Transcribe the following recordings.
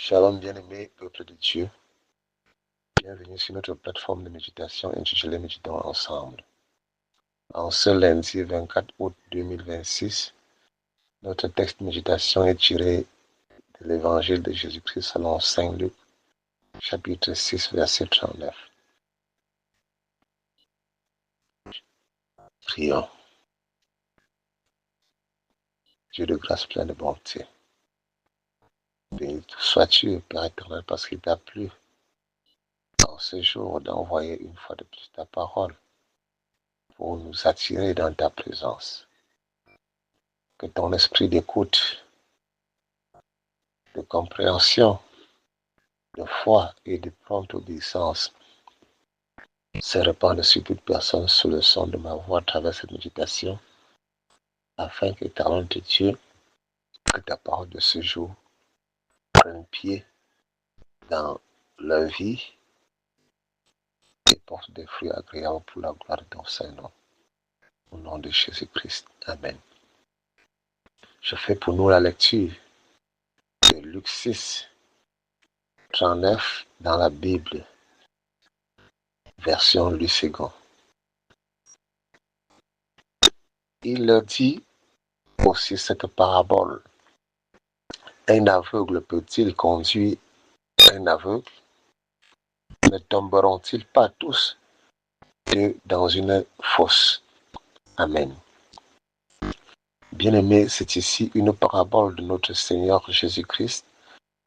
Shalom bien-aimé, peuple de Dieu. Bienvenue sur notre plateforme de méditation intitulée Méditons ensemble. En ce lundi 24 août 2026, notre texte de méditation est tiré de l'évangile de Jésus-Christ selon Saint Luc, chapitre 6, verset 39. Prions. Dieu de grâce plein de bonté. Béni sois-tu, Père éternel, parce qu'il t'a plu en ce jour d'envoyer une fois de plus ta parole pour nous attirer dans ta présence. Que ton esprit d'écoute, de compréhension, de foi et de prompte obéissance se répandent sur toute personne sous le son de ma voix à travers cette méditation, afin qu'éternel de Dieu, que ta parole de ce jour prenne pied dans leur vie et porte des fruits agréables pour la gloire de ton Saint-Nom. Au nom de Jésus-Christ. Amen. Je fais pour nous la lecture de Luc 6, 39 dans la Bible, version Louis II. Il leur dit aussi cette parabole. Un aveugle peut-il conduire un aveugle? Ne tomberont-ils pas tous deux dans une fosse? Amen. Bien-aimés, c'est ici une parabole de notre Seigneur Jésus-Christ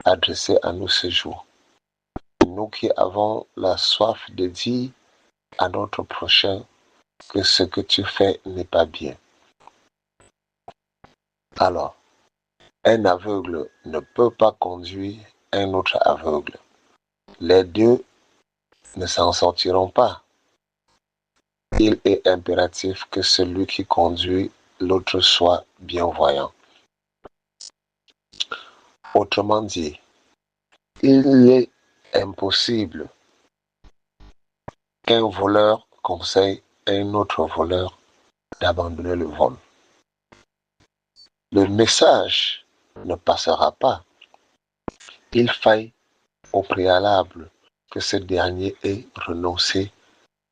adressée à nous ce jour. Nous qui avons la soif de dire à notre prochain que ce que tu fais n'est pas bien. Alors, un aveugle ne peut pas conduire un autre aveugle. Les deux ne s'en sortiront pas. Il est impératif que celui qui conduit l'autre soit bienvoyant. Autrement dit, il est impossible qu'un voleur conseille un autre voleur d'abandonner le vol. Le message ne passera pas. Il faille au préalable que ce dernier ait renoncé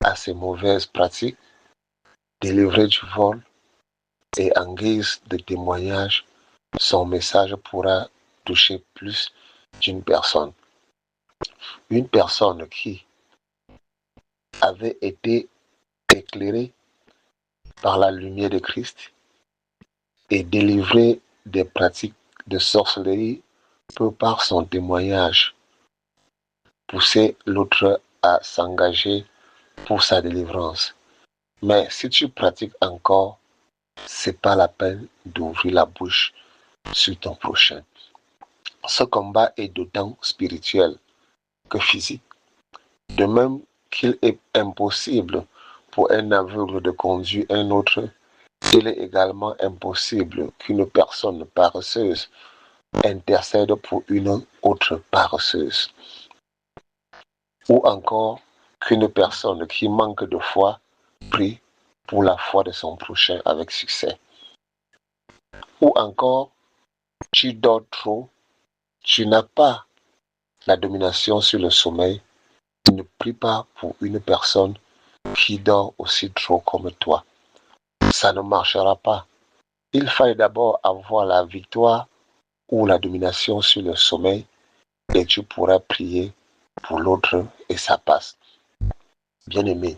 à ses mauvaises pratiques, délivré du vol, et en guise de témoignage, son message pourra toucher plus d'une personne. Une personne qui avait été éclairée par la lumière de Christ et délivrée des pratiques de sorcellerie peut par son témoignage pousser l'autre à s'engager pour sa délivrance. Mais si tu pratiques encore, c'est pas la peine d'ouvrir la bouche sur ton prochain. Ce combat est d'autant spirituel que physique. De même qu'il est impossible pour un aveugle de conduire un autre, il est également impossible qu'une personne paresseuse intercède pour une autre paresseuse. Ou encore qu'une personne qui manque de foi prie pour la foi de son prochain avec succès. Ou encore, tu dors trop, tu n'as pas la domination sur le sommeil, ne prie pas pour une personne qui dort aussi trop comme toi. Ça ne marchera pas. Il faille d'abord avoir la victoire ou la domination sur le sommeil et tu pourras prier pour l'autre et ça passe. Bien-aimé,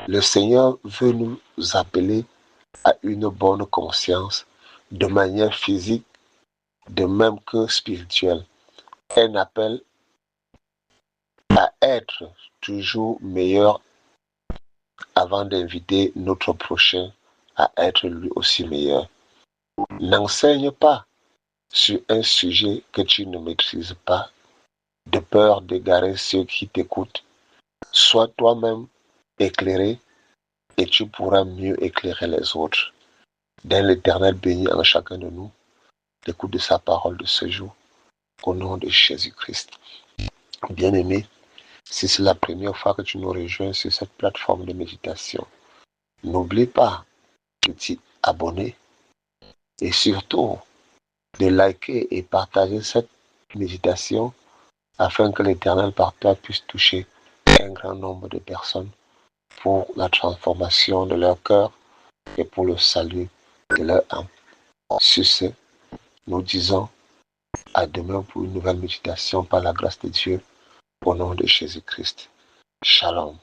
le Seigneur veut nous appeler à une bonne conscience de manière physique, de même que spirituelle. Un appel à être toujours meilleur avant d'inviter notre prochain à être lui aussi meilleur. N'enseigne pas sur un sujet que tu ne maîtrises pas, de peur d'égarer ceux qui t'écoutent. Sois toi-même éclairé et tu pourras mieux éclairer les autres. D'un l'Éternel béni en chacun de nous, l'écoute de sa parole de ce jour, au nom de Jésus-Christ. Bien-aimé, si c'est la première fois que tu nous rejoins sur cette plateforme de méditation, n'oublie pas de t'y abonner et surtout de liker et partager cette méditation afin que l'Éternel par toi puisse toucher un grand nombre de personnes pour la transformation de leur cœur et pour le salut de leur âme. Sur ce, nous disons à demain pour une nouvelle méditation par la grâce de Dieu au nom de Jésus-Christ. Shalom.